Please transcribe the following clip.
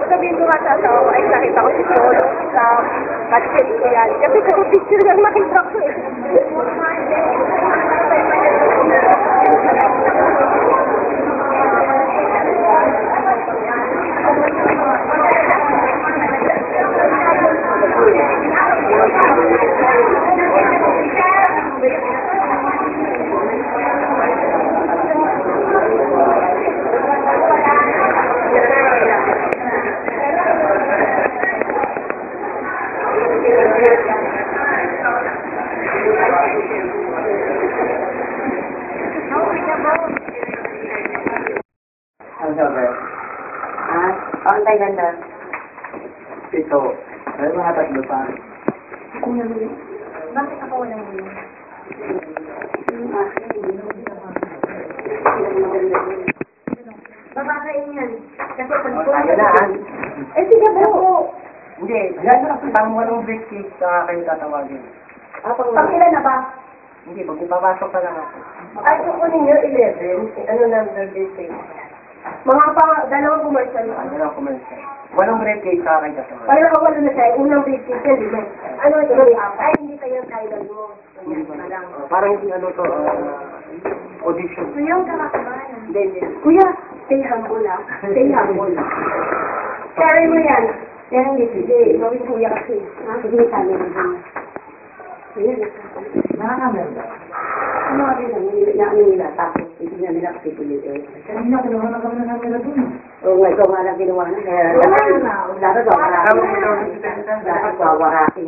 Sabihin ko nga sa asawa, ay nakita ko si Lolo sa catchet ko yan. Kasi kung picture lang makita ko eh. Ang sabi? Ang tayo ganda? Ito. Ay, mga tatlo pa. Bakit ako walang ulo? Babakain yan. Kasi pag Tayo na, ha? Eh, sige po. Hindi. Yan na. Tama ng break sa kayo tatawagin. Pag-ilan na ba? Hindi. Pag ipapasok ka lang ako. Ay, kukunin nyo 11. Ano number birthday? Mga dalawang commercial. Ano lang commercial. Walang break sa kayo tatawagin. Ay, nakawalo na tayo. Unang birthday yan, di ba? Ano ito? Ay, hindi kayo ang title mo. Hindi pa lang. Parang hindi ano to, audition. Kuya, ang kakakabahan. Hindi. Kuya, stay humble ah. Stay humble. Carry mo yan. Yan ang hindi. Gawin kuya kasi. Sige, sabi mo dyan. Kuya, Nakakamera. ano nga rin ano nila, tapos hindi na nila kasi tuloy. Kanina, kinuha na kami ng camera dun. Oo nga, ikaw nga lang ginawa na. Kaya, dapat wawarakin. Dapat wawarakin.